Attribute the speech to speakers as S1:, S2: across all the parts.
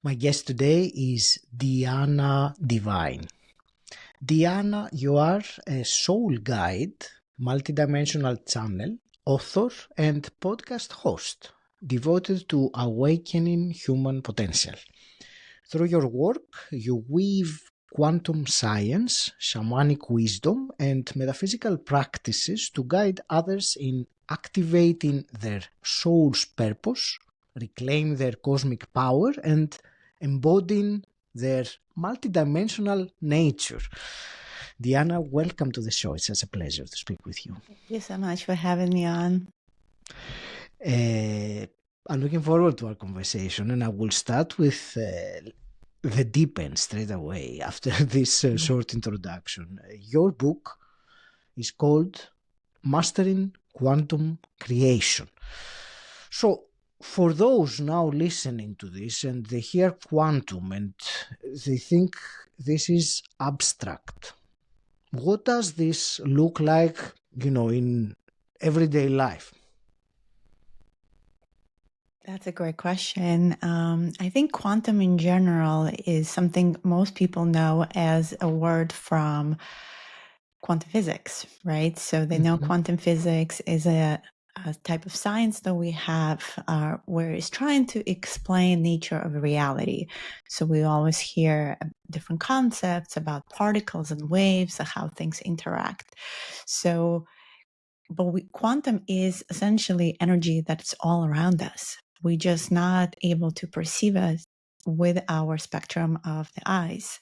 S1: My guest today is Diana Divine. Diana, you are a soul guide, multidimensional channel, author, and podcast host devoted to awakening human potential. Through your work, you weave quantum science, shamanic wisdom, and metaphysical practices to guide others in activating their soul's purpose, reclaim their cosmic power, and embodying their multidimensional nature. Diana, welcome to the show. It's such a pleasure to speak with you.
S2: Thank you so much for having me on.
S1: I'm looking forward to our conversation, and I will start with the deep end straight away after this short introduction. Your book is called Mastering Quantum Creation. So, for those now listening to this and they hear quantum and they think this is abstract, what does this look like, in everyday life?
S2: That's a great question. I think quantum in general is something most people know as a word from quantum physics, right? So they know quantum physics is a type of science that we have where it's trying to explain nature of reality. So we always hear different concepts about particles and waves and how things interact. But quantum is essentially energy that's all around us. We're just not able to perceive it with our spectrum of the eyes.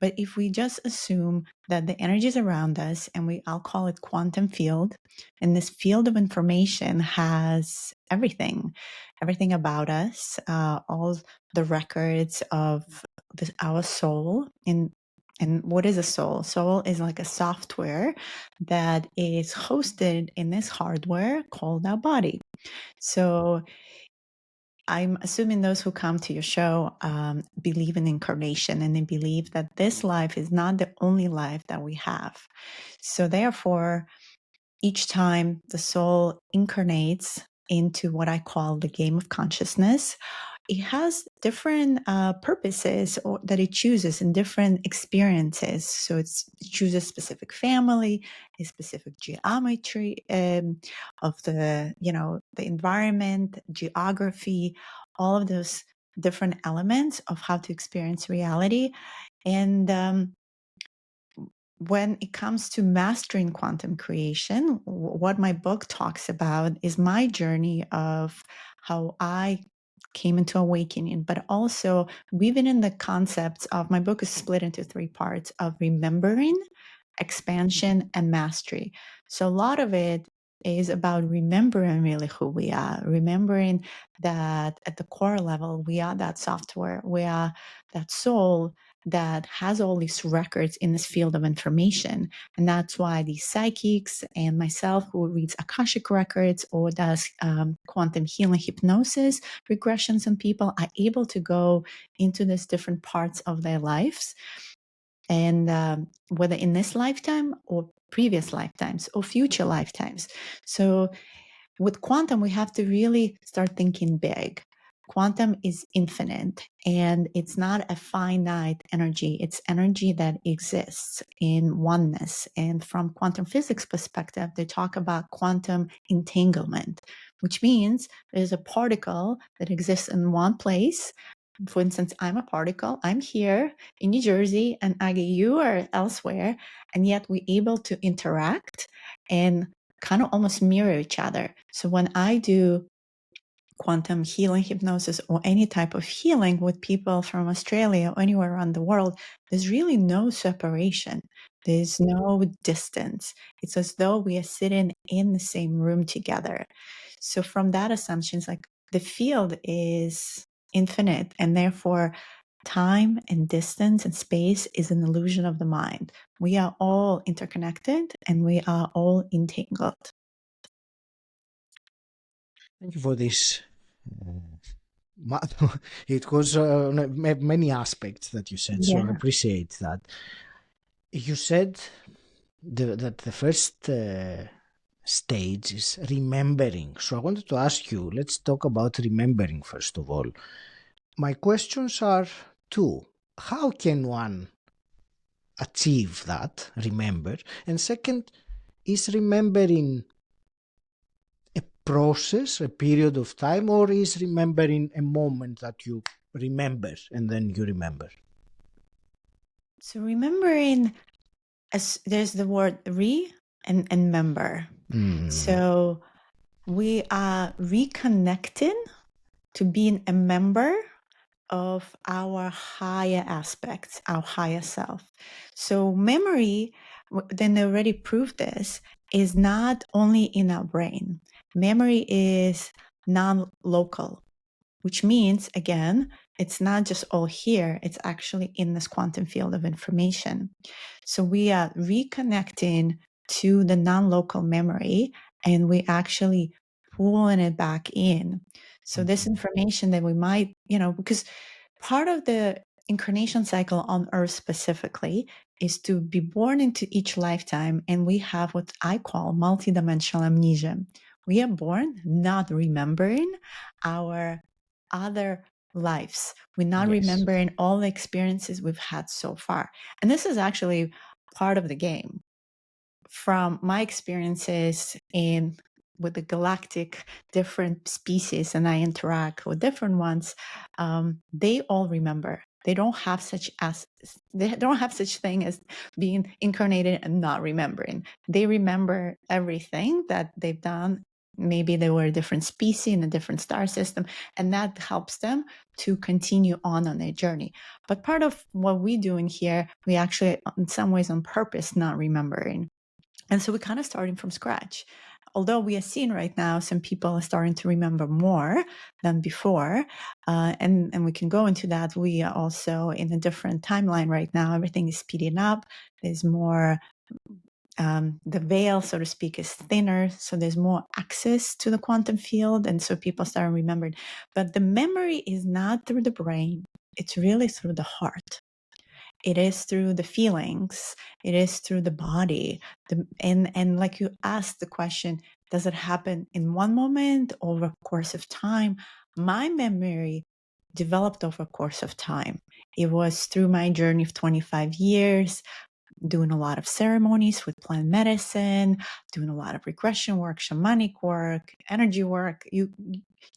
S2: But if we just assume that the energy is around us, and I'll call it quantum field, and this field of information has everything about us, all the records of our soul. And what is a soul? Soul is like a software that is hosted in this hardware called our body. So I'm assuming those who come to your show believe in incarnation, and they believe that this life is not the only life that we have. So therefore, each time the soul incarnates into what I call the game of consciousness, it has different purposes that it chooses in different experiences. So it chooses specific family, a specific geometry of the environment, geography, all of those different elements of how to experience reality. And when it comes to mastering quantum creation, what my book talks about is my journey of how I came into awakening, but also weaving in the concepts of my book is split into 3 parts of remembering, expansion, and mastery. So a lot of it is about remembering really who we are, remembering that at the core level, we are that software, we are that soul that has all these records in this field of information. And that's why these psychics and myself, who reads Akashic records or does quantum healing hypnosis regressions on people, are able to go into these different parts of their lives. And whether in this lifetime or previous lifetimes or future lifetimes. So with quantum, we have to really start thinking big. Quantum is infinite, and it's not a finite energy. It's energy that exists in oneness. And from quantum physics perspective, they talk about quantum entanglement, which means there's a particle that exists in one place. For instance, I'm a particle. I'm here in New Jersey, and Agi, you are elsewhere, and yet we're able to interact and kind of almost mirror each other. So when I do quantum healing hypnosis or any type of healing with people from Australia or anywhere around the world, there's really no separation. There's no distance. It's as though we are sitting in the same room together. So from that assumption, it's like the field is infinite, and therefore time and distance and space is an illusion of the mind. We are all interconnected and we are all entangled.
S1: Thank you for this. It was many aspects that you said, so I appreciate that. You said that the first stage is remembering. So I wanted to ask you, let's talk about remembering first of all. My questions are two. How can one achieve that, remember? And second, is remembering a process, a period of time, or is remembering a moment that you remember and then you remember?
S2: So remembering, as there's the word and member. So we are reconnecting to being a member of our higher aspects, our higher self. So memory, then they already proved this, is not only in our brain. Memory is non-local, which means, again, it's not just all here, it's actually in this quantum field of information. So we are reconnecting to the non-local memory, and we actually pulling it back in. So this information that we might, because part of the incarnation cycle on Earth specifically is to be born into each lifetime, and we have what I call multidimensional amnesia. We are born not remembering our other lives. We're not
S1: Yes.
S2: remembering all the experiences we've had so far. And this is actually part of the game. From my experiences in with the galactic different species, and I interact with different ones, they all remember. They don't have such thing as being incarnated and not remembering. They remember everything that they've done. Maybe they were a different species in a different star system, and that helps them to continue on their journey. But part of what we're doing here, we actually, in some ways, on purpose, not remembering. And so we're kind of starting from scratch. Although we are seeing right now some people are starting to remember more than before, and we can go into that. We are also in a different timeline right now. Everything is speeding up. There's more, the veil, so to speak, is thinner. So there's more access to the quantum field. And so people start remembering. But the memory is not through the brain. It's really through the heart. It is through the feelings. It is through the body. And like you asked the question, does it happen in one moment over a course of time? My memory developed over a course of time. It was through my journey of 25 years, doing a lot of ceremonies with plant medicine, doing a lot of regression work, shamanic work, energy work, you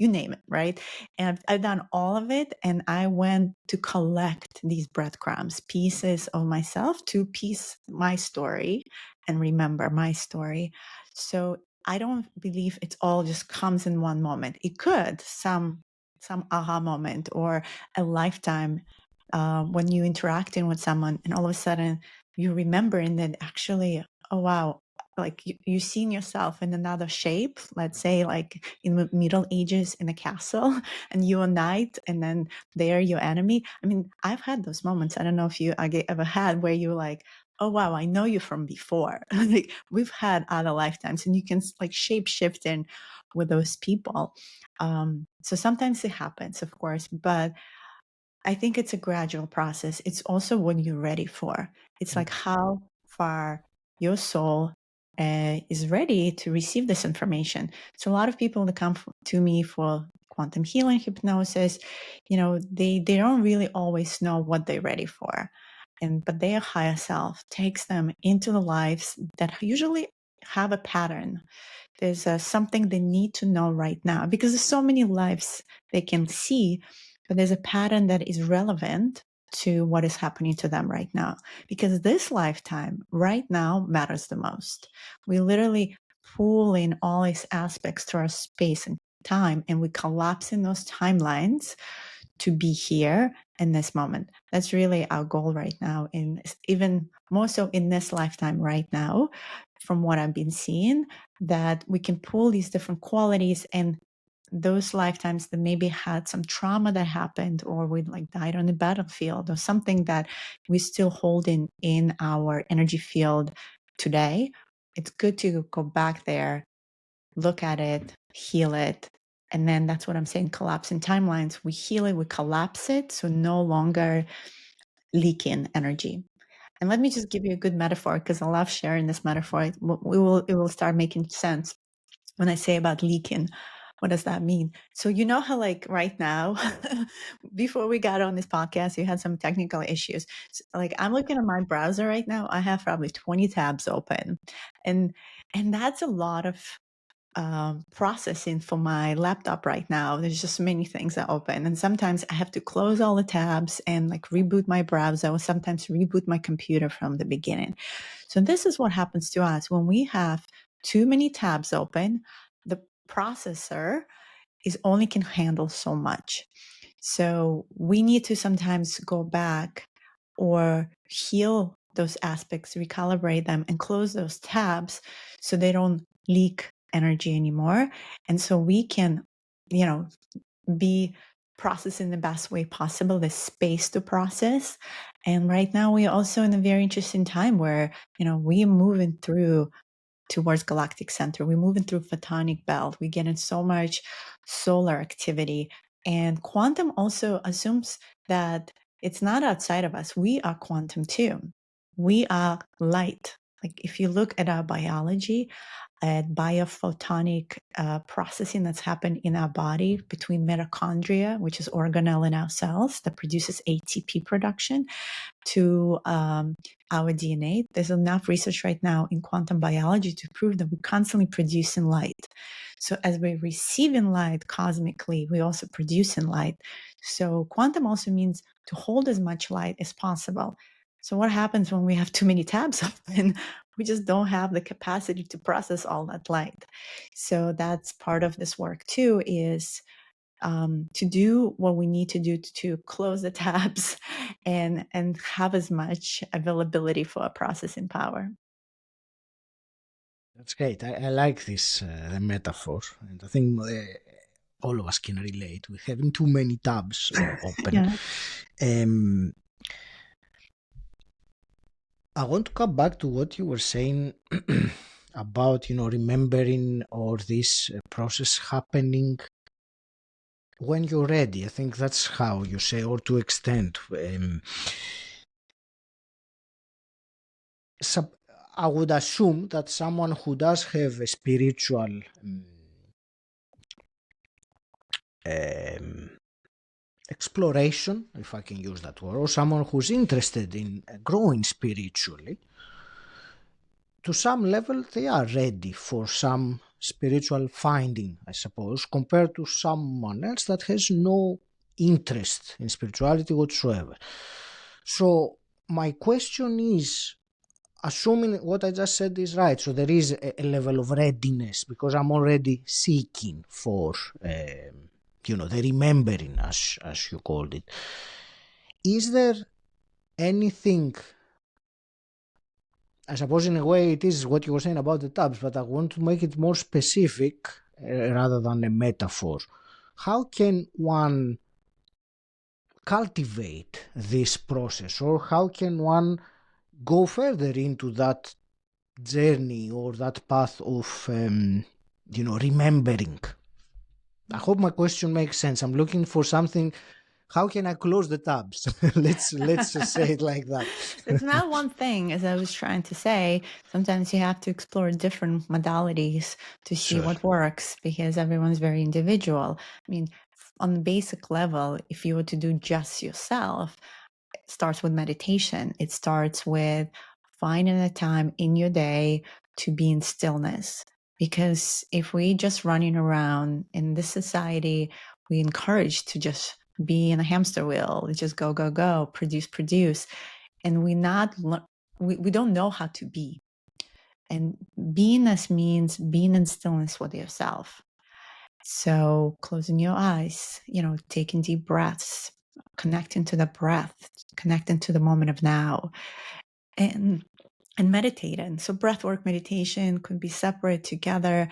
S2: name it, right? And I've done all of it, and I went to collect these breadcrumbs, pieces of myself to piece my story and remember my story. So I don't believe it's all just comes in one moment. It could, some aha moment or a lifetime, when you interacting with someone and all of a sudden you remembering that actually, oh wow, like you seen yourself in another shape, let's say like in the Middle Ages in a castle, and you a knight, and then they're your enemy. I mean, I've had those moments. I don't know if you ever had where you're like, oh wow, I know you from before. Like we've had other lifetimes, and you can like shape shift in with those people. So sometimes it happens, of course, but I think it's a gradual process. It's also what you're ready for. It's like how far your soul is ready to receive this information. So a lot of people that come to me for quantum healing hypnosis, they don't really always know what they're ready for. But their higher self takes them into the lives that usually have a pattern. There's something they need to know right now, because there's so many lives they can see, but there's a pattern that is relevant to what is happening to them right now, because this lifetime right now matters the most. We literally pull in all these aspects to our space and time, and we collapse in those timelines to be here in this moment. That's really our goal right now, in even more so in this lifetime right now, from what I've been seeing, that we can pull these different qualities and those lifetimes that maybe had some trauma that happened, or we like died on the battlefield, or something that we still hold in our energy field today. It's good to go back there, look at it, heal it. And then that's what I'm saying, collapse in timelines. We heal it, we collapse it, so no longer leaking energy. And let me just give you a good metaphor, because I love sharing this metaphor. It will start making sense when I say about leaking. What does that mean? So you know how like right now, before we got on this podcast, you had some technical issues. So, like I'm looking at my browser right now. I have probably 20 tabs open, and that's a lot of processing for my laptop right now. There's just many things that open, and sometimes I have to close all the tabs and like reboot my browser, or sometimes reboot my computer from the beginning. So this is what happens to us when we have too many tabs open. The processor is only can handle so much. So we need to sometimes go back or heal those aspects, recalibrate them, and close those tabs so they don't leak energy anymore. And so we can, you know, be processing the best way possible, the space to process. And right now we're also in a very interesting time where, you know, we are moving through towards galactic center. We're moving through photonic belt. We're getting so much solar activity. And quantum also assumes that it's not outside of us. We are quantum too. We are light. Like if you look at our biology, at biophotonic processing that's happened in our body between mitochondria, which is organelle in our cells that produces ATP production, to our DNA. There's enough research right now in quantum biology to prove that we're constantly producing light. So as we're receiving light cosmically, we're also producing light. So quantum also means to hold as much light as possible. So what happens when we have too many tabs open? We just don't have the capacity to process all that light. So that's part of this work too, is to do what we need to do to close the tabs and have as much availability for processing power.
S1: That's great. I like this the metaphor, and I think all of us can relate with having too many tabs open.
S2: Yeah.
S1: I want to come back to what you were saying about, remembering or this process happening when you're ready. I think that's how you say, or to extent. I would assume that someone who does have a spiritual exploration, if I can use that word, or someone who's interested in growing spiritually, to some level they are ready for some spiritual finding, I suppose, compared to someone else that has no interest in spirituality whatsoever. So my question is, assuming what I just said is right, so there is a level of readiness because I'm already seeking for, the remembering, as you called it. Is there anything? I suppose in a way it is what you were saying about the tabs, but I want to make it more specific rather than a metaphor. How can one cultivate this process, or how can one go further into that journey or that path of, remembering? I hope my question makes sense. I'm looking for something. How can I close the tabs? let's just say it like that.
S2: It's not one thing, as I was trying to say. Sometimes you have to explore different modalities to see
S1: Sure.
S2: what works, because everyone's very individual. I mean, on the basic level, if you were to do just yourself, it starts with meditation. It starts with finding a time in your day to be in stillness. Because if we just running around in this society, we encourage to just be in a hamster wheel, just go, go, go, produce. And we don't know how to be. And beingness means being in stillness with yourself. So closing your eyes, taking deep breaths, connecting to the breath, connecting to the moment of now, and meditating. So breathwork meditation could be separate, together.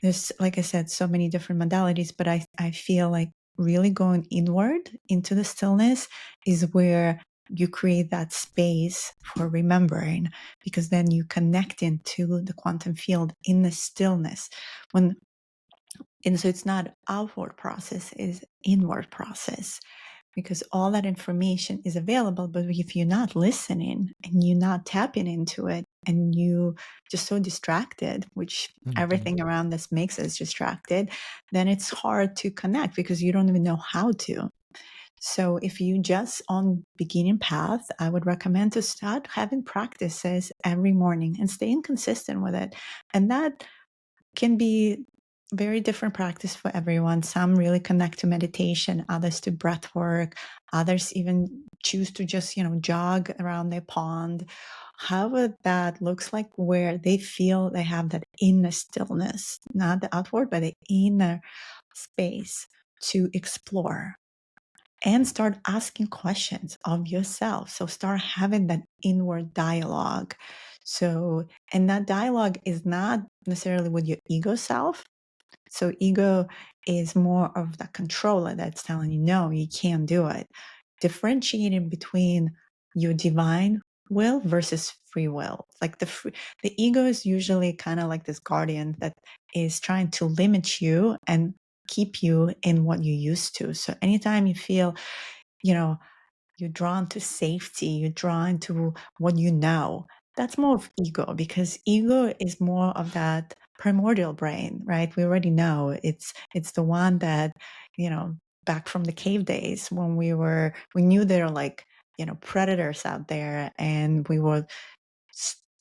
S2: There's, like I said, so many different modalities, but I feel like really going inward into the stillness is where you create that space for remembering, because then you connect into the quantum field in the stillness. And so it's not outward process, it's inward process, because all that information is available. But if you're not listening and you're not tapping into it, and you just so distracted, which
S1: Mhm.
S2: everything around us makes us distracted, then it's hard to connect because you don't even know how to. So if you just on beginning path, I would recommend to start having practices every morning and staying consistent with it. And that can be very different practice for everyone. Some really connect to meditation, others to breath work, others even choose to just, jog around their pond. However that looks like, where they feel they have that inner stillness, not the outward, but the inner space to explore and start asking questions of yourself. So start having that inward dialogue. So, and that dialogue is not necessarily with your ego self. So ego is more of the controller that's telling you, no, you can't do it. Differentiating between your divine will versus free will. Like the ego is usually kind of like this guardian that is trying to limit you and keep you in what you used to. So anytime you feel, you know, you're drawn to safety, you're drawn to what you know, that's more of ego, because ego is more of that primordial brain, right? We already know it's the one that, back from the cave days when we knew there are like, predators out there, and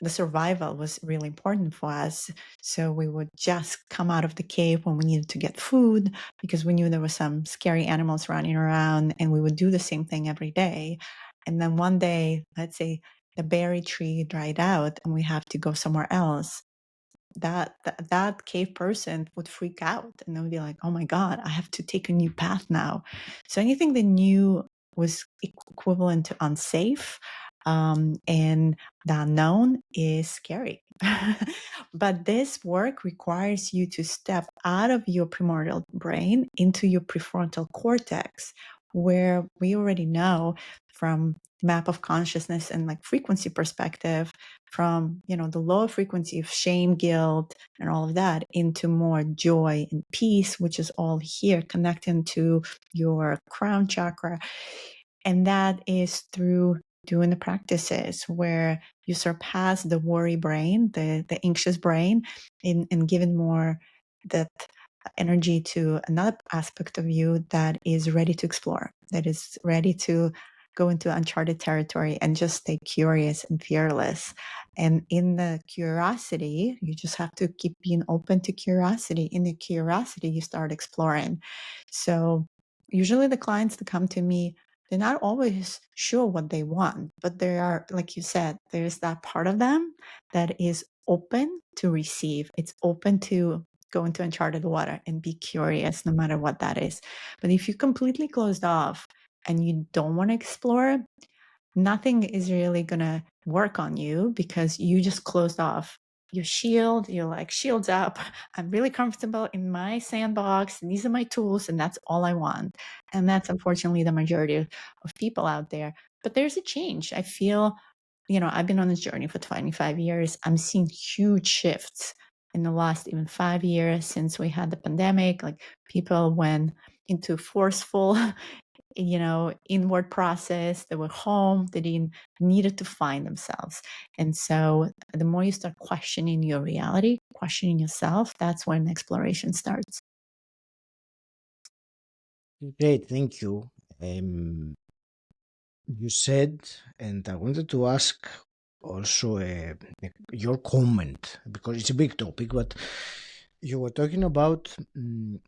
S2: the survival was really important for us. So we would just come out of the cave when we needed to get food, because we knew there were some scary animals running around, and we would do the same thing every day. And then one day, let's say the berry tree dried out and we have to go somewhere else. That cave person would freak out, and they would be like, oh my God, I have to take a new path now. So anything that new was equivalent to unsafe, and the unknown is scary. But this work requires you to step out of your primordial brain into your prefrontal cortex, where we already know from map of consciousness and like frequency perspective, from the lower frequency of shame, guilt, and all of that, into more joy and peace, which is all here connecting to your crown chakra. And that is through doing the practices where you surpass the worry brain, the anxious brain, and giving more that energy to another aspect of you that is ready to explore, that is ready to go into uncharted territory and just stay curious and fearless. And in the curiosity, you just have to keep being open to curiosity. In the curiosity, you start exploring. So usually the clients that come to me, they're not always sure what they want, but they are, like you said, there's that part of them that is open to receive. It's open to go into uncharted water and be curious, no matter what that is. But if you're completely closed off and you don't want to explore, nothing is really going to work on you, because you just closed off your shield. You're like, shields up. I'm really comfortable in my sandbox, and these are my tools, and that's all I want. And that's unfortunately the majority of people out there. But there's a change. I feel, I've been on this journey for 25 years. I'm seeing huge shifts in the last even 5 years since we had the pandemic. Like, people went into forceful inward process. They were home. They didn't needed to find themselves. And so the more you start questioning your reality, questioning yourself, that's when exploration starts.
S1: Great, thank you. Um, you said, and I wanted to ask also your comment, because it's a big topic, but you were talking about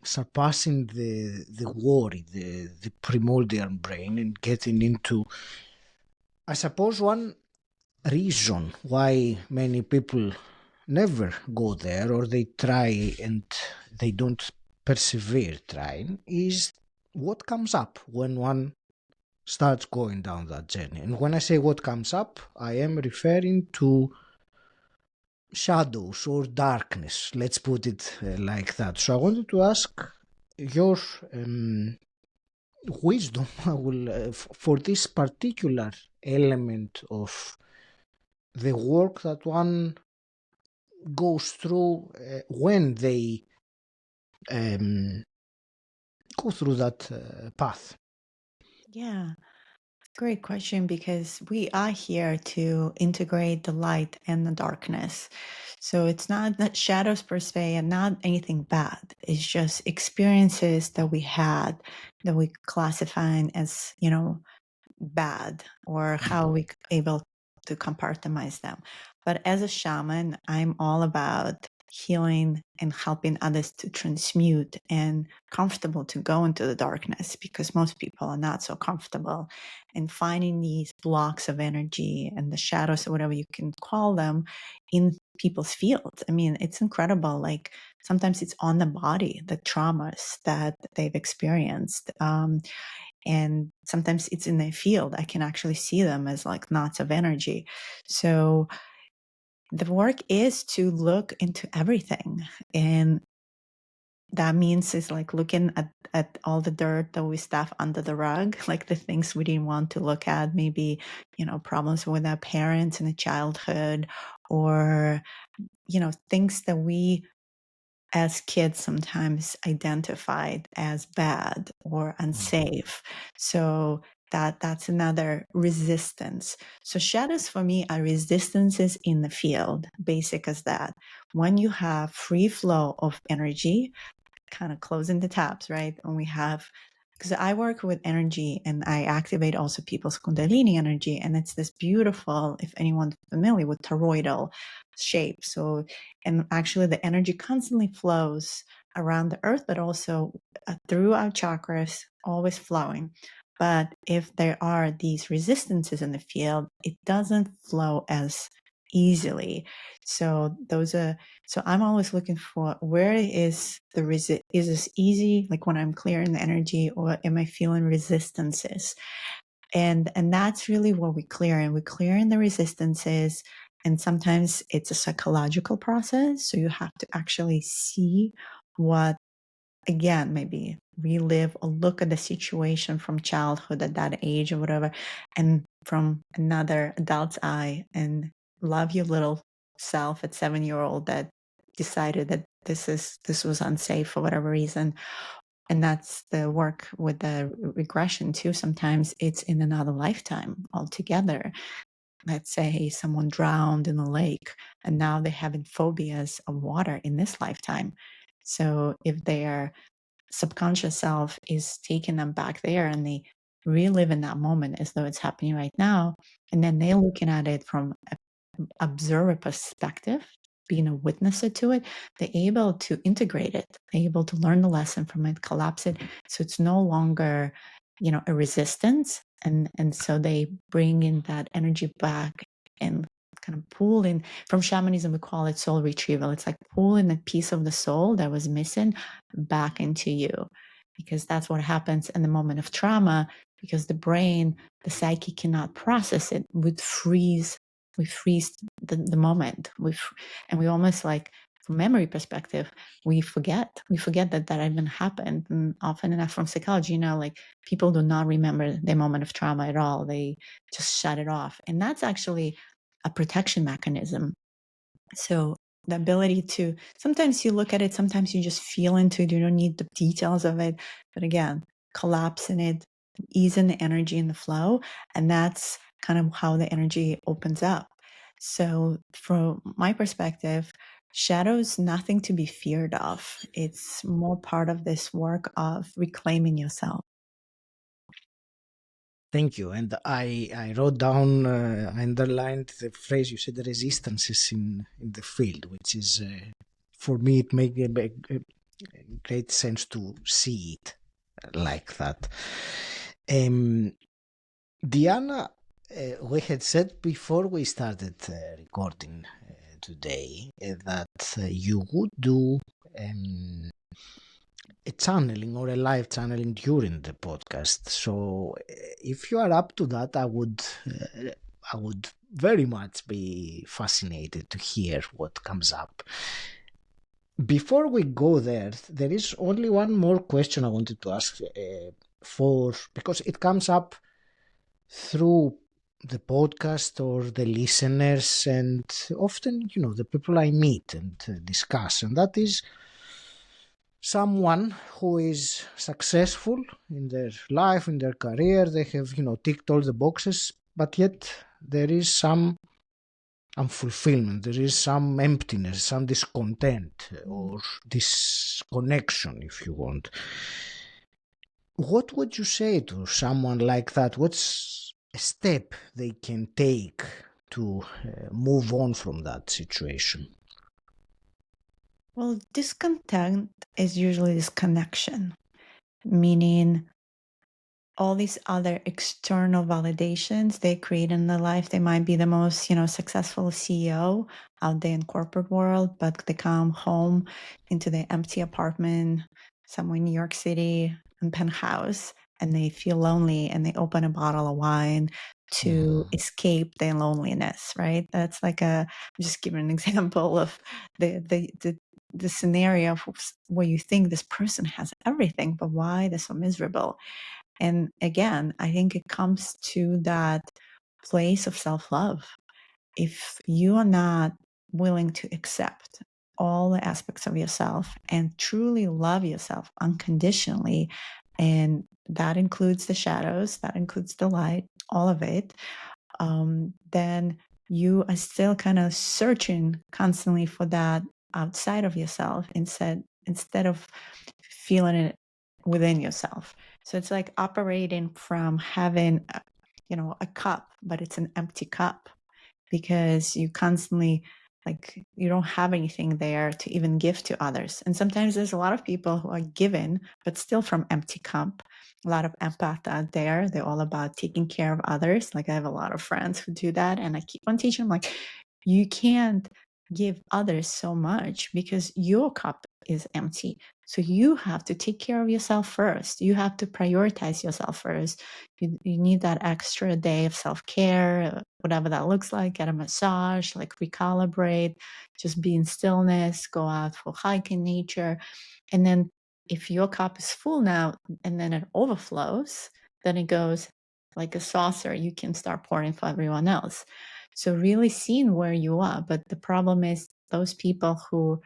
S1: surpassing the worry, the primordial brain, and getting into, I suppose, one reason why many people never go there, or they try and they don't persevere trying, is what comes up when one starts going down that journey. And when I say what comes up, I am referring to shadows or darkness, let's put it like that. So I wanted to ask your wisdom for this particular element of the work that one goes through when they um, go through that path.
S2: Yeah. Great question, because we are here to integrate the light and the darkness. So it's not that shadows per se and not anything bad. It's just experiences that we had that we classify as, bad, or how we able to compartmentalize them. But as a shaman, I'm all about healing and helping others to transmute and comfortable to go into the darkness, because most people are not so comfortable, and finding these blocks of energy and the shadows or whatever you can call them in people's fields. I mean, it's incredible. Like sometimes it's on the body, the traumas that they've experienced. And sometimes it's in their field. I can actually see them as like knots of energy. So the work is to look into everything. And that means it's like looking at all the dirt that we stuff under the rug, like the things we didn't want to look at, maybe, problems with our parents in the childhood, or, things that we as kids sometimes identified as bad or unsafe. So that's another resistance. So shadows for me are resistances in the field, basic as that. When you have free flow of energy, kind of closing the taps, right? When we have, because I work with energy and I activate also people's Kundalini energy. And it's this beautiful, if anyone's familiar with toroidal shape. So, and actually the energy constantly flows around the earth, but also through our chakras, always flowing. But if there are these resistances in the field, it doesn't flow as easily. So so I'm always looking for, where is is this easy, like when I'm clearing the energy, or am I feeling resistances? And that's really what we clear, and we clear in the resistances. And sometimes it's a psychological process. So you have to actually see what, again, maybe relive or look at the situation from childhood at that age or whatever, and from another adult's eye, and love your little self at 7 year old that decided that this was unsafe for whatever reason. And that's the work with the regression too. Sometimes it's in another lifetime altogether. Let's say someone drowned in a lake and now they're having phobias of water in this lifetime. So if their subconscious self is taking them back there, and they relive in that moment as though it's happening right now, and then they're looking at it from an observer perspective, being a witnesser to it, they're able to integrate it, they're able to learn the lesson from it, collapse it, so it's no longer, a resistance. And so they bring in that energy back, and kind of pull in. From shamanism, we call it soul retrieval. It's like pulling a piece of the soul that was missing back into you, because that's what happens in the moment of trauma, because the brain, the psyche cannot process it. We freeze the moment. And we almost, like, from memory perspective, we forget that even happened. And often enough, from psychology, like, people do not remember their moment of trauma at all. They just shut it off. And that's actually a protection mechanism. So the ability to, sometimes you look at it, sometimes you just feel into it, you don't need the details of it. But again, collapsing it, easing the energy in the flow. And that's kind of how the energy opens up. So from my perspective, shadows, nothing to be feared of. It's more part of this work of reclaiming yourself.
S1: Thank you. And I wrote down, I underlined the phrase you said, resistances in the field, which is, for me, it makes a great sense to see it like that. Diana, we had said before we started recording today that you would do a channeling or a live channeling during the podcast. So if you are up to that, I would very much be fascinated to hear what comes up. Before we go there, there is only one more question I wanted to ask because it comes up through the podcast or the listeners, and often, the people I meet and discuss, and that is, someone who is successful in their life, in their career, they have, ticked all the boxes, but yet there is some unfulfillment, there is some emptiness, some discontent or disconnection, if you want. What would you say to someone like that? What's a step they can take to move on from that situation?
S2: Well, discontent is usually disconnection, meaning all these other external validations they create in their life. They might be the most, successful CEO out there in corporate world, but they come home into their empty apartment somewhere in New York City and penthouse, and they feel lonely, and they open a bottle of wine to escape their loneliness. Right? That's like I'm just giving an example of the scenario where you think this person has everything, but why they're so miserable. And again, I think it comes to that place of self love. If you are not willing to accept all the aspects of yourself and truly love yourself unconditionally, and that includes the shadows, that includes the light, all of it, then you are still kind of searching constantly for that outside of yourself instead of feeling it within yourself. So it's like operating from having a cup, but it's an empty cup because you constantly, like, you don't have anything there to even give to others. And sometimes there's a lot of people who are given but still from empty cup. A lot of empath out there, they're all about taking care of others. Like, I have a lot of friends who do that, and I keep on teaching them, like, you can't give others so much because your cup is empty. So you have to take care of yourself first. You have to prioritize yourself first. You need that extra day of self-care, whatever that looks like. Get a massage, like recalibrate, just be in stillness, go out for a hike in nature. And then if your cup is full now and then it overflows, then it goes like a saucer. You can start pouring for everyone else. So really seeing where you are. But the problem is those people who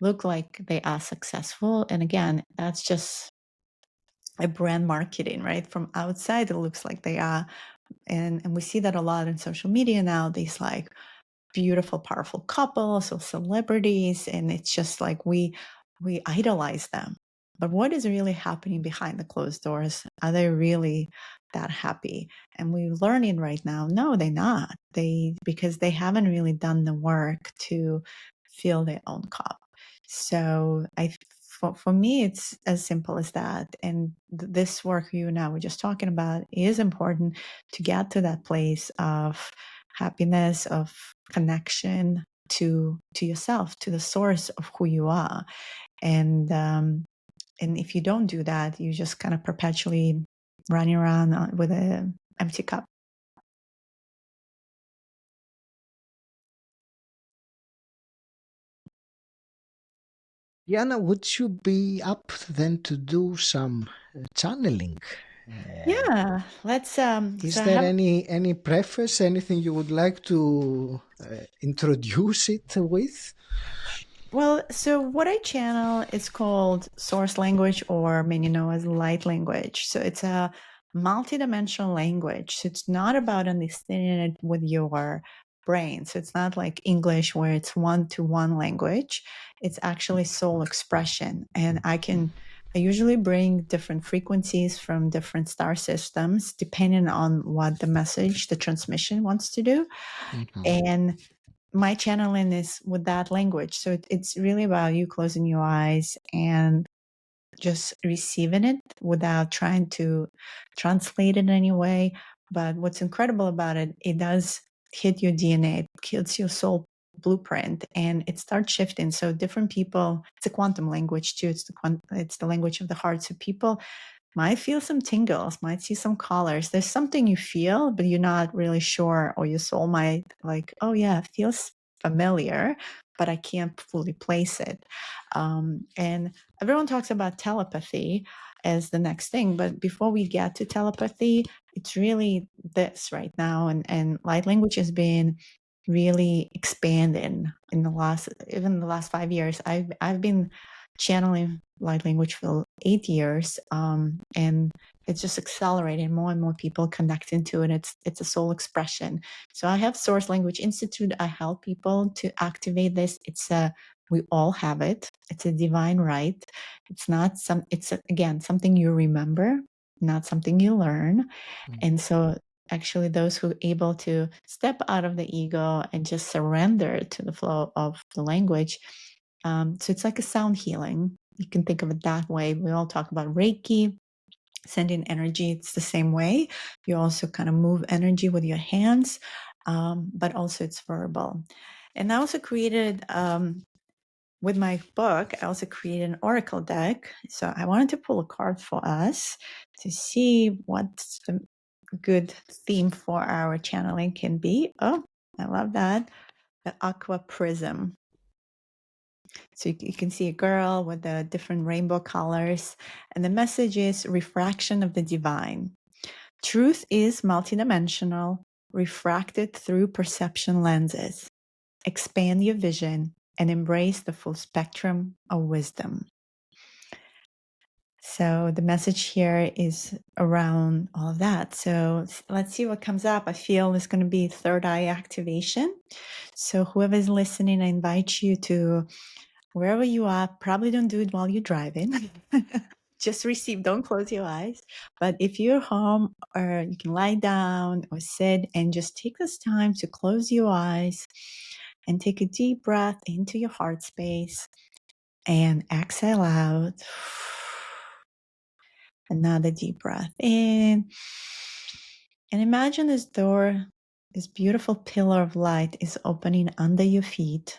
S2: look like they are successful, and again, that's just a brand marketing, right? From outside, it looks like they are. And we see that a lot in social media now, these like beautiful, powerful couples or celebrities. And it's just like we idolize them. But what is really happening behind the closed doors? Are they really that happy? And we're learning right now, no, they're not. Because they haven't really done the work to fill their own cup. So for me, it's as simple as that. And this work you and I were just talking about is important to get to that place of happiness, of connection to yourself, to the source of who you are. And if you don't do that, you just kind of perpetually running around with an empty cup.
S1: Yana, would you be up then to do some channeling? Uh,
S2: Yeah, let's. So
S1: is
S2: I
S1: there
S2: have.
S1: any preface, anything you would like to introduce it with?
S2: Well, so what I channel is called source language, or many know as light language. So it's a multidimensional language. So it's not about understanding it with your brain. So it's not like English where it's one-to-one language. It's actually soul expression. And I usually bring different frequencies from different star systems depending on what the message, the transmission wants to do.
S1: Mhm.
S2: And my channeling is with that language. So it's really about you closing your eyes and just receiving it without trying to translate it in any way. But what's incredible about it, it does hit your DNA, it hits your soul blueprint, and it starts shifting. So different people, it's a quantum language too. It's the language of the heart. So people might feel some tingles, might see some colors. There's something you feel, but you're not really sure, or your soul might like, oh yeah, it feels familiar, but I can't fully place it. And everyone talks about telepathy as the next thing, but before we get to telepathy, it's really this right now, and light language has been really expanding in the last 5 years. I've been channeling light language for 8 years, and it's just accelerating. More and more people connecting to it. It's a soul expression. So I have Source Language Institute. I help people to activate this. We all have it. It's a divine right. It's not again something you remember, not something you learn. And so actually those who are able to step out of the ego and just surrender to the flow of the language. So it's like a sound healing. You can think of it that way. We all talk about Reiki, sending energy. It's the same way. You also kind of move energy with your hands, but also it's verbal. And I also created, with my book, I also created an oracle deck. So I wanted to pull a card for us to see what's the good theme for our channeling can be. Oh, I love that. The aqua prism. So you can see a girl with the different rainbow colors. And the message is refraction of the divine. Truth is multidimensional, refracted through perception lenses. Expand your vision and embrace the full spectrum of wisdom. So the message here is around all of that. So let's see what comes up. I feel it's going to be third eye activation. So whoever's listening, I invite you to, wherever you are, probably don't do it while you're driving. Just receive, don't close your eyes. But if you're home, or you can lie down or sit and just take this time to close your eyes and take a deep breath into your heart space and exhale out. Another deep breath in. And imagine this door, this beautiful pillar of light is opening under your feet.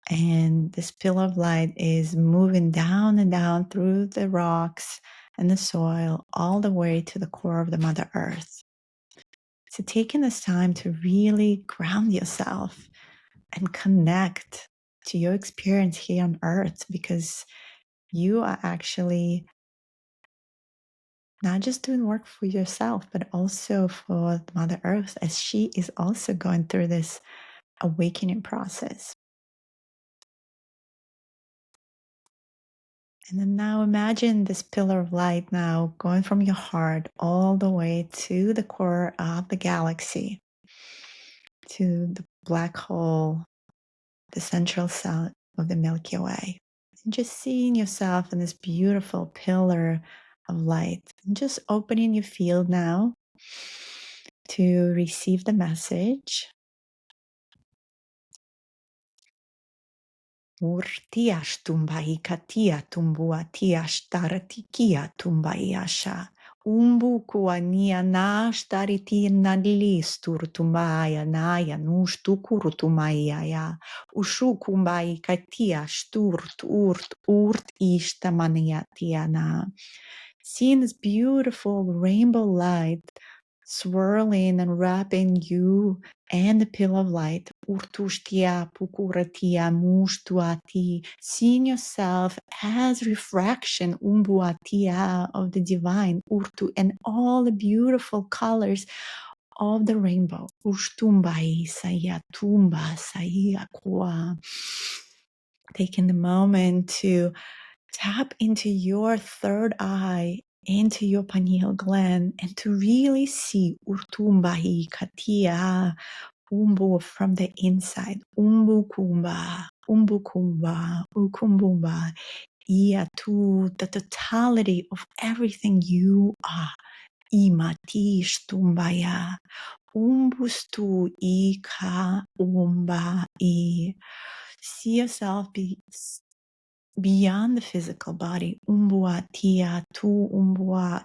S2: And this pillar of light is moving down and down through the rocks and the soil, all the way to the core of the Mother Earth. So taking this time to really ground yourself and connect to your experience here on Earth, because you are actually not just doing work for yourself, but also for Mother Earth, as she is also going through this awakening process. And then now imagine this pillar of light now going from your heart all the way to the core of the galaxy, to the black hole, the central sun of the Milky Way. And just seeing yourself in this beautiful pillar of light, and just opening your field now to receive the message. Urtiash tumbai katia tumbuatiash taratikia tumbaiasha. Umbu kuania nash tariti nadlistur tumbaya naya nush tukuru tumaya. Ushu kumbai katia sturt urt ishtamaniatiana. Seeing this beautiful rainbow light swirling and wrapping you and the pillar of light, urtushtia pukuratia mushtuati, seeing yourself as refraction, umbuatia, of the divine, urtu, and all the beautiful colors of the rainbow. Ushtumbai sayatumba sayakwa. Taking the moment to tap into your third eye, into your pineal gland, and to really see urtumbai katia umbu from the inside. Umbu kumba, ukumbumba, iatu, the totality of everything you are. Imati shtumbaya, umbustu ika umba I. See yourself beyond the physical body, umbua tia tu umbua,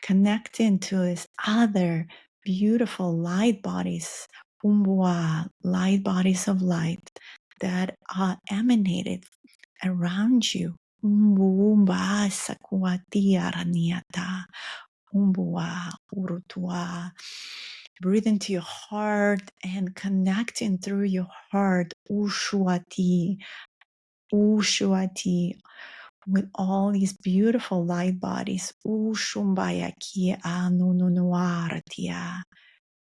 S2: connecting to this other beautiful light bodies, umbua, light bodies of light that are emanated around you. Umbuumba sakuatia raniata, umbua urutua. Breathe into your heart and connecting through your heart, ushuati, Ushuati, with all these beautiful light bodies. Ushumbaya ki anununuaratia.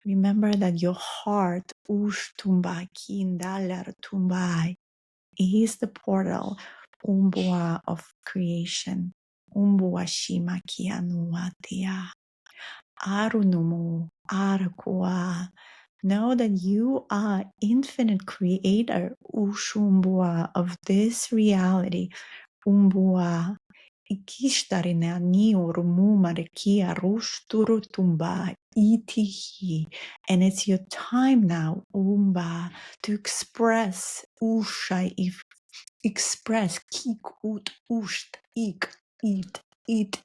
S2: Remember that your heart, Ushtumba ki ndalar tumbai, is the portal umbua of creation. Umbua shima kianuatia. Arunumu arakua. Know that you are infinite creator, Ushumbua, of this reality. Umbua. Ikishtarina ni urumuma rekia rushturutumba itihi. And it's your time now, Umba, to express Usha, if express kik ut usht ik eat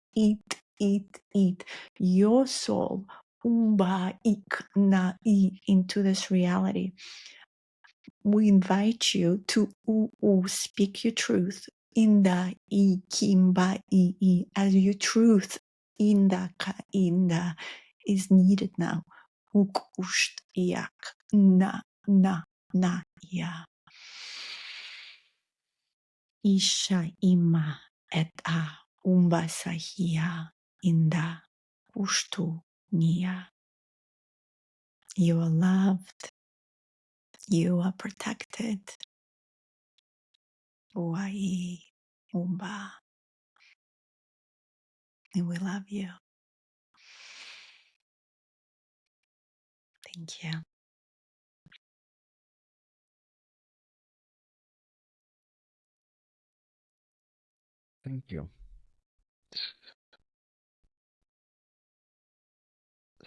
S2: your soul Umba ik na into this reality. We invite you to speak your truth in the kimba as your truth in the is needed now. Uk usht yak na ya. Isha ima et a umba sahia inda ushtu nia. You are loved. You are protected. Uai umba. And we love you. Thank you.
S1: Thank you.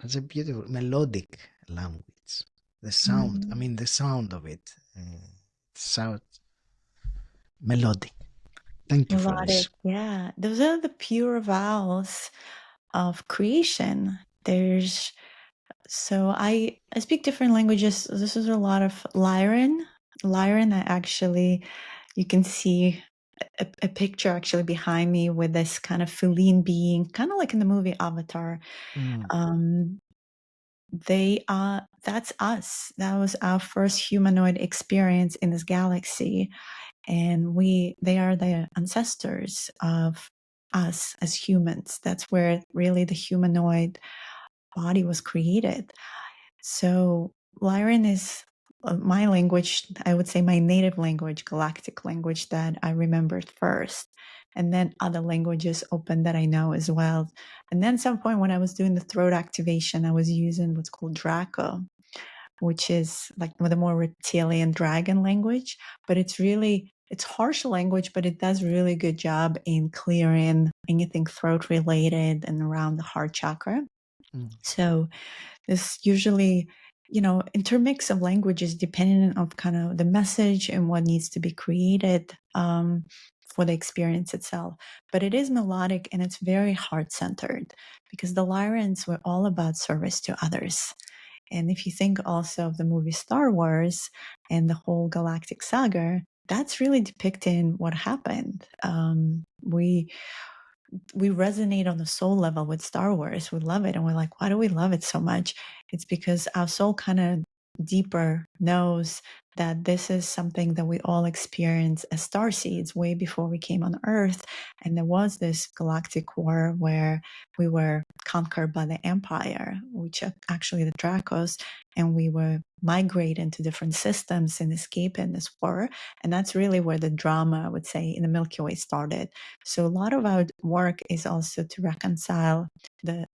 S1: That's a beautiful melodic language. The sound, I mean, the sound of it, sound melodic. Thank you for
S2: Melodic,
S1: this.
S2: yeah. Those are the pure vowels of creation. So I speak different languages. This is a lot of Lyran. Lyran, I actually, you can see a picture actually behind me with this kind of feline being, kind of like in the movie Avatar. That's us. That was our first humanoid experience in this galaxy. And they are the ancestors of us as humans. That's where really the humanoid body was created. So Lyran is my language, I would say my native language, galactic language that I remembered first. And then other languages open that I know as well. And then at some point when I was doing the throat activation, I was using what's called Draco, which is like with a more reptilian dragon language. But it's harsh language, but it does really good job in clearing anything throat related and around the heart chakra. So this usually, intermix of languages depending on kind of the message and what needs to be created for the experience itself. But it is melodic and it's very heart-centered because the Lyrans were all about service to others. And if you think also of the movie Star Wars and the whole galactic saga, that's really depicting what happened. We resonate on the soul level with Star Wars. We love it. And we're like, why do we love it so much? It's because our soul kind of deeper knows that this is something that we all experience as star seeds way before we came on Earth. And there was this galactic war where we were conquered by the Empire, which are actually the Dracos, and we were migrating to different systems and escaping this war. And that's really where the drama, I would say, in the Milky Way started. So a lot of our work is also to reconcile the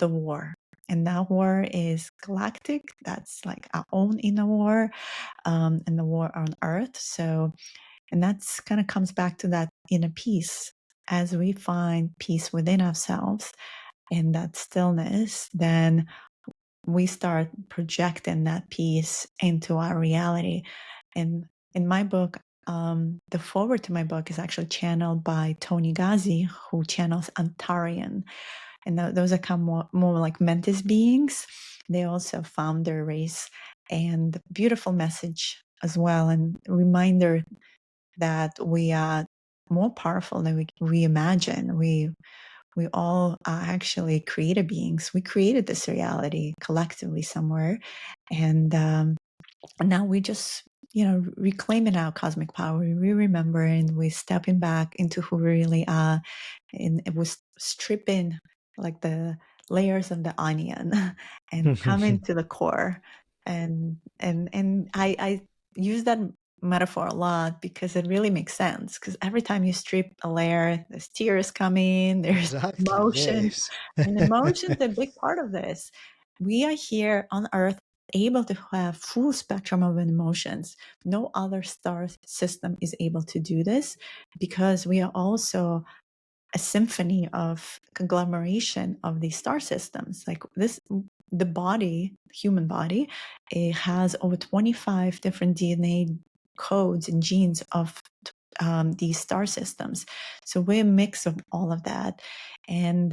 S2: war. And that war is galactic. That's like our own inner war, and the war on Earth. So, and that's kind of comes back to that inner peace. As we find peace within ourselves and that stillness, then we start projecting that peace into our reality. And in my book, the forward to my book is actually channeled by Tony Ghazi, who channels Antarian. And those are kind of more like Mentis beings. They also found their race, and beautiful message as well, and reminder that we are more powerful than we imagine. We all are actually creator beings. We created this reality collectively somewhere, and now we just reclaiming our cosmic power. We remembering, we stepping back into who we really are, and it was stripping like the layers of the onion and coming to the core. And I use that metaphor a lot because it really makes sense. Because every time you strip a layer, there's tears coming, there's
S1: Exactly,
S2: emotions,
S1: yes.
S2: and emotions are a big part of this. We are here on Earth able to have full spectrum of emotions. No other star system is able to do this because we are also a symphony of conglomeration of these star systems. Like this, the body, human body, it has over 25 different DNA codes and genes of these star systems. So we're a mix of all of that, and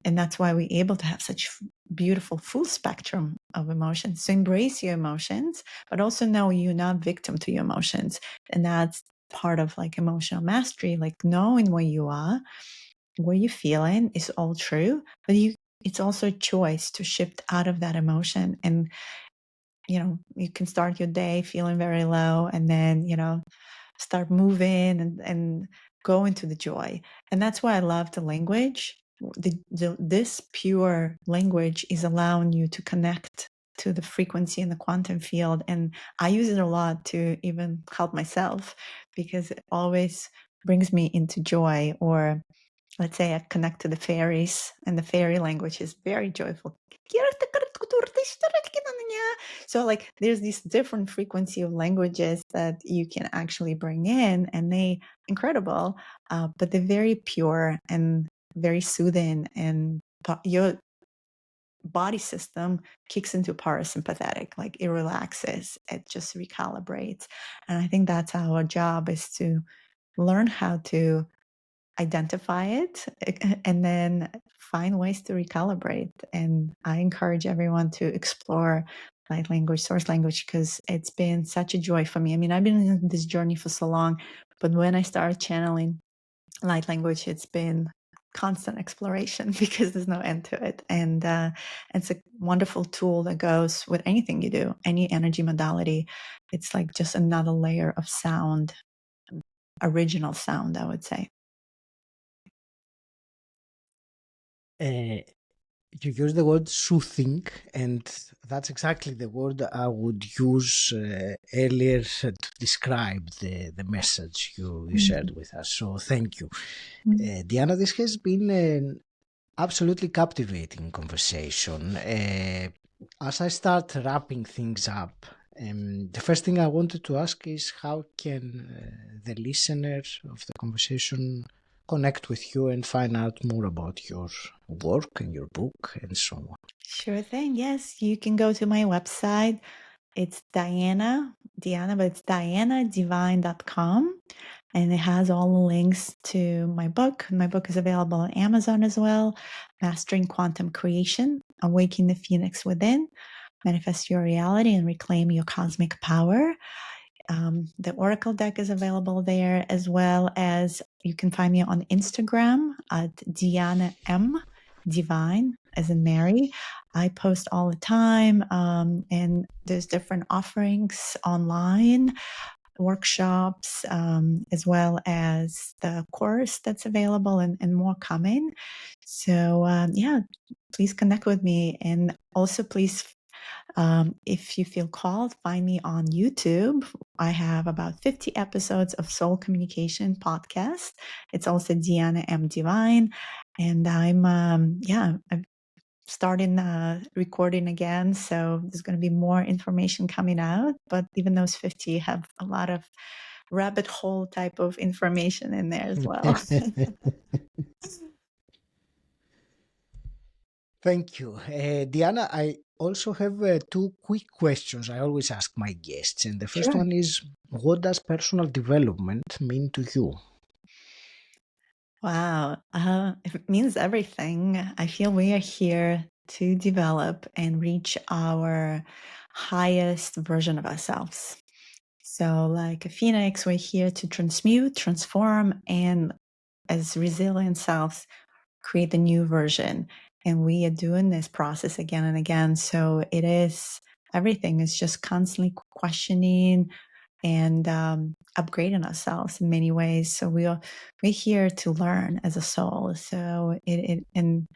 S2: that's why we're able to have such beautiful full spectrum of emotions. So embrace your emotions, but also know you're not victim to your emotions, and that's part of like emotional mastery, like knowing where you are, what you're feeling is all true, but it's also a choice to shift out of that emotion. And you can start your day feeling very low, and then start moving and go into the joy. And that's why I love the language. This pure language is allowing you to connect to the frequency in the quantum field. And I use it a lot to even help myself because it always brings me into joy. Or let's say I connect to the fairies, and the fairy language is very joyful. So like there's these different frequency of languages that you can actually bring in, and they incredible, but they're very pure and very soothing, and your body system kicks into parasympathetic, like it relaxes, it just recalibrates. And I think that's our job, is to learn how to identify it and then find ways to recalibrate. And I encourage everyone to explore light language, source language, because it's been such a joy for me. I mean, I've been in this journey for so long, but when I started channeling light language, it's been constant exploration because there's no end to it. And it's a wonderful tool that goes with anything you do, any energy modality. It's like just another layer of sound, original sound, I would say.
S1: Uh, you use the word soothing, and that's exactly the word I would use earlier to describe the message you shared with us. So thank you. Diana, this has been an absolutely captivating conversation. As I start wrapping things up, the first thing I wanted to ask is how can the listener of the conversation connect with you and find out more about your work and your book and so on?
S2: Sure thing. Yes, you can go to my website. It's Diana, but it's dianadivine.com. And it has all the links to my book. My book is available on Amazon as well. Mastering Quantum Creation, Awaken the Phoenix Within, Manifest Your Reality and Reclaim Your Cosmic Power. The Oracle deck is available there, as well as you can find me on Instagram at Diana M. Divine, as in Mary. I post all the time, and there's different offerings online, workshops, as well as the course that's available, and more coming. So, yeah, please connect with me. And also, please, if you feel called, find me on YouTube. I have about 50 episodes of Soul Communication podcast. It's also Diana M. Divine. And I'm starting recording again. So there's going to be more information coming out. But even those 50 have a lot of rabbit hole type of information in there as well.
S1: Thank you. Diana, I also have two quick questions I always ask my guests. And the first
S2: Sure.
S1: one is, what does personal development mean to you?
S2: Wow. It means everything. I feel we are here to develop and reach our highest version of ourselves. So, like a phoenix, we're here to transmute, transform, and as resilient selves, create the new version. And we are doing this process again and again. So, everything is just constantly questioning and upgrading ourselves in many ways. So we're here to learn as a soul. So and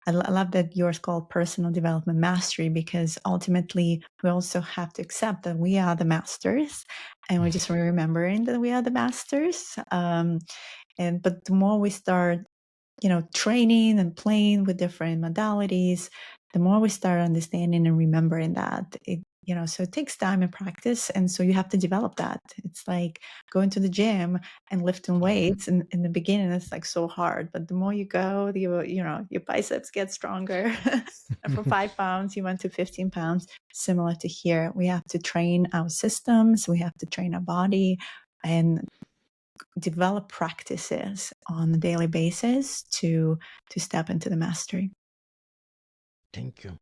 S2: I love that yours called personal development mastery, because ultimately we also have to accept that we are the masters, and we're just remembering that we are the masters. But the more we start, training and playing with different modalities, the more we start understanding and remembering that so it takes time and practice. And so you have to develop that. It's like going to the gym and lifting weights. And in the beginning, it's like so hard, but the more you go, your biceps get stronger. And from 5 pounds, you went to 15 pounds. Similar to here, we have to train our systems. We have to train our body and develop practices on a daily basis to step into the mastery.
S1: Thank you.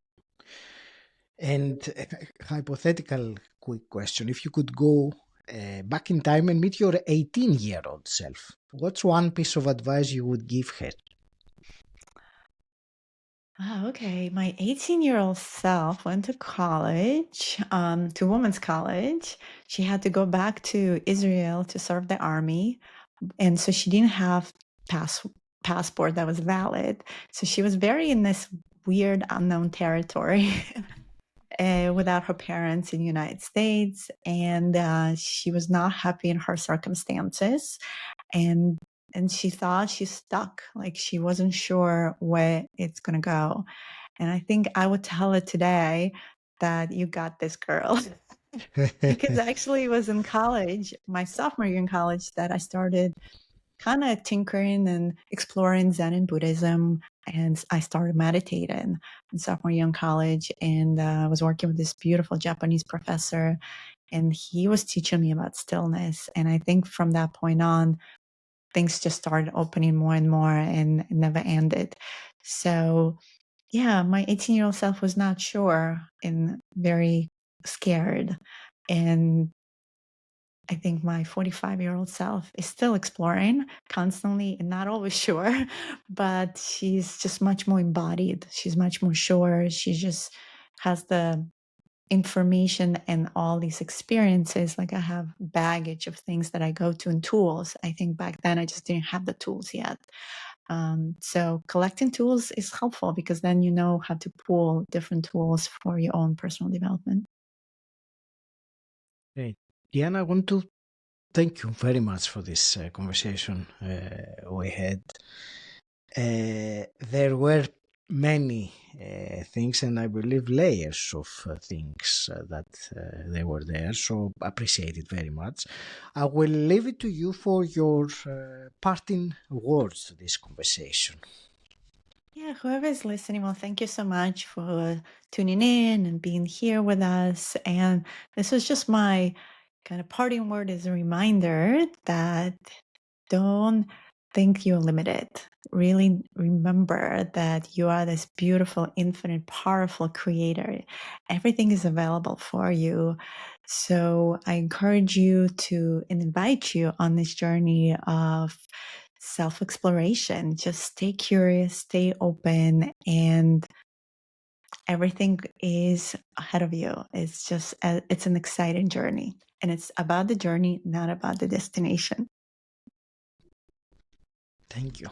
S1: And a hypothetical quick question. If you could go back in time and meet your 18-year-old self, what's one piece of advice you would give her?
S2: Oh, okay. My 18-year-old self went to college, to women's college. She had to go back to Israel to serve the army. And so she didn't have passport that was valid. So she was very in this weird unknown territory. Without her parents in the United States, and she was not happy in her circumstances, and she thought she's stuck, like she wasn't sure where it's gonna go. And I think I would tell her today that you got this, girl. Because actually it was in college, my sophomore year in college, that I started kind of tinkering and exploring Zen and Buddhism. And I started meditating in sophomore year in college, and I was working with this beautiful Japanese professor, and he was teaching me about stillness. And I think from that point on, things just started opening more and more, and it never ended. So yeah, my 18-year-old self was not sure and very scared. And I think my 45-year-old self is still exploring constantly and not always sure, but she's just much more embodied. She's much more sure. She just has the information and all these experiences. Like I have baggage of things that I go to and tools. I think back then I just didn't have the tools yet. So collecting tools is helpful, because then you know how to pull different tools for your own personal development.
S1: Great. Diana, I want to thank you very much for this conversation we had. There were many things, and I believe layers of things that they were there, so appreciate it very much. I will leave it to you for your parting words to this conversation.
S2: Yeah, whoever is listening, well, thank you so much for tuning in and being here with us. And this was just my kind of parting word, as a reminder that don't think you're limited. Really remember that you are this beautiful, infinite, powerful creator. Everything is available for you. So I encourage you to and invite you on this journey of self-exploration. Just stay curious, stay open, and everything is ahead of you. It's just, it's an exciting journey, and it's about the journey, not about the destination.
S1: Thank you.